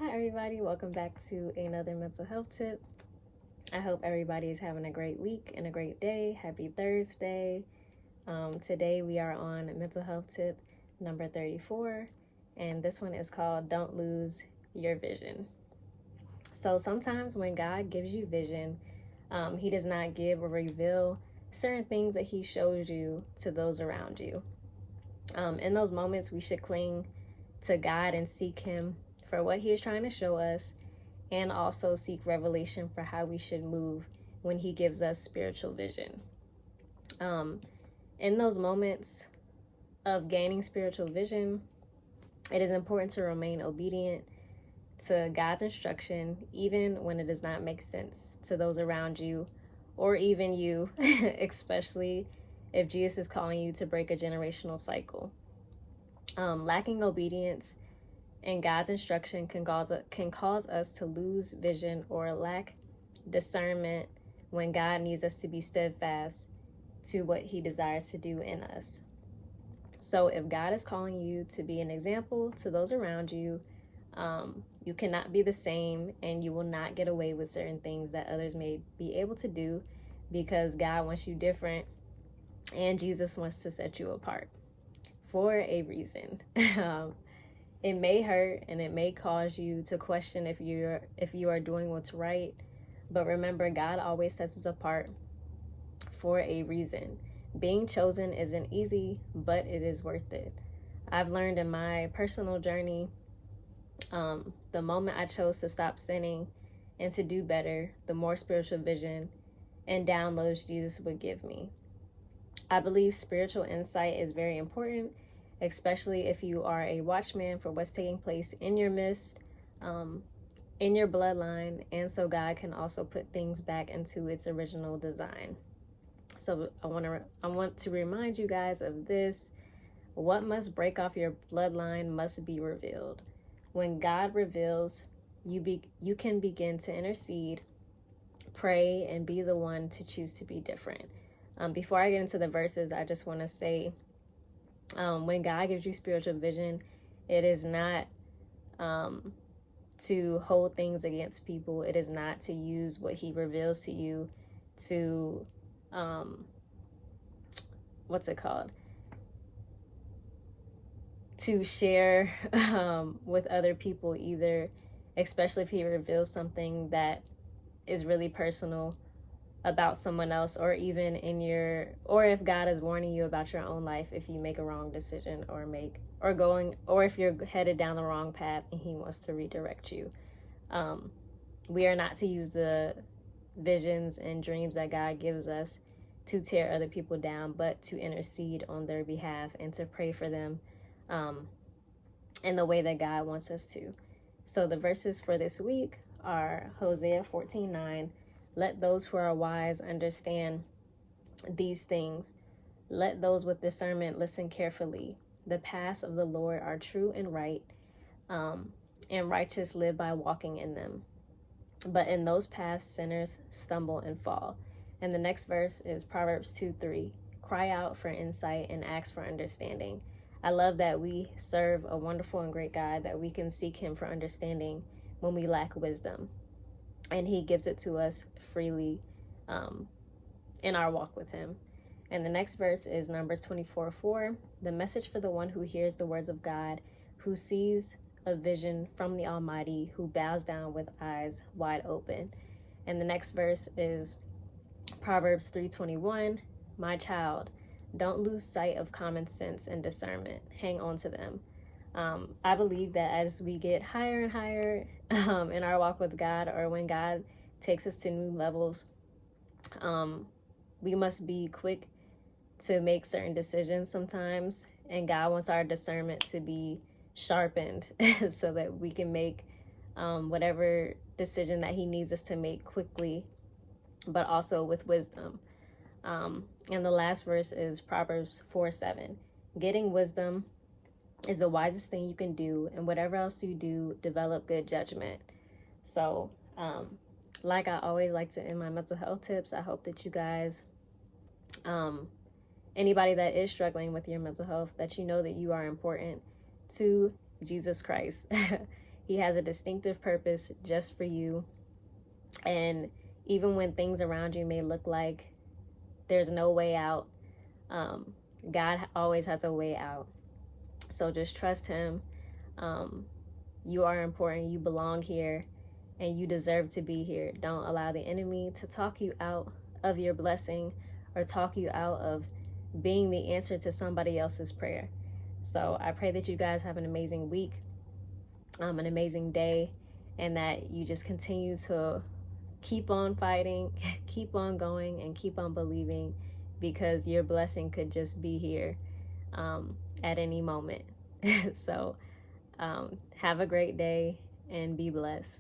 Hi everybody, welcome back to another mental health tip. I hope everybody is having a great week and a great day. Happy Thursday. Today we are on mental health tip number 34, and this one is called Don't Lose Your Vision. So sometimes when God gives you vision, he does not give or reveal certain things that he shows you to those around you. In those moments, we should cling to God and seek him for what he is trying to show us, and also seek revelation for how we should move when he gives us spiritual vision. In those moments of gaining spiritual vision, it is important to remain obedient to God's instruction, even when it does not make sense to those around you or even you, especially if Jesus is calling you to break a generational cycle. Lacking obedience and God's instruction can cause us to lose vision or lack discernment when God needs us to be steadfast to what he desires to do in us. So if God is calling you to be an example to those around you, you cannot be the same, and you will not get away with certain things that others may be able to do, because God wants you different and Jesus wants to set you apart for a reason. It may hurt and it may cause you to question if you are doing what's right, but remember, God always sets us apart for a reason. Being chosen isn't easy, but it is worth it. I've learned in my personal journey, the moment I chose to stop sinning and to do better, the more spiritual vision and downloads Jesus would give me. I believe spiritual insight is very important, especially if you are a watchman for what's taking place in your midst, in your bloodline, and so God can also put things back into its original design. So I want to remind you guys of this. What must break off your bloodline must be revealed. When God reveals, you can begin to intercede, pray, and be the one to choose to be different. Before I get into the verses, I just want to say, when God gives you spiritual vision, it is not to hold things against people. It is not to use what he reveals to you to, to share with other people either, especially if he reveals something that is really personal about someone else, or even or if God is warning you about your own life if you make a wrong decision or if you're headed down the wrong path and he wants to redirect you. We are not to use the visions and dreams that God gives us to tear other people down, but to intercede on their behalf and to pray for them in the way that God wants us to. So the verses for this week are Hosea 14:9. Let those who are wise understand these things. Let those with discernment listen carefully. The paths of the Lord are true and right, and righteous live by walking in them. But in those paths, sinners stumble and fall. And the next verse is Proverbs 2:3. Cry out for insight and ask for understanding. I love that we serve a wonderful and great God, that we can seek him for understanding when we lack wisdom. And he gives it to us freely in our walk with him. And the next verse is Numbers 24:4. The message for the one who hears the words of God, who sees a vision from the Almighty, who bows down with eyes wide open. And the next verse is Proverbs 3:21. My child, don't lose sight of common sense and discernment. Hang on to them. I believe that as we get higher and higher in our walk with God, or when God takes us to new levels, we must be quick to make certain decisions sometimes, and God wants our discernment to be sharpened so that we can make whatever decision that he needs us to make quickly, but also with wisdom. And the last verse is Proverbs 4:7. Getting wisdom is the wisest thing you can do, and whatever else you do, develop good judgment. So, like I always like to end my mental health tips, I hope that you guys, anybody that is struggling with your mental health, that you know that you are important to Jesus Christ. He has a distinctive purpose just for you. And even when things around you may look like there's no way out, God always has a way out. So just trust him. You are important. You belong here, and you deserve to be here. Don't allow the enemy to talk you out of your blessing or talk you out of being the answer to somebody else's prayer. So I pray that you guys have an amazing week, an amazing day, and that you just continue to keep on fighting, keep on going, and keep on believing, because your blessing could just be here at any moment. So have a great day and be blessed.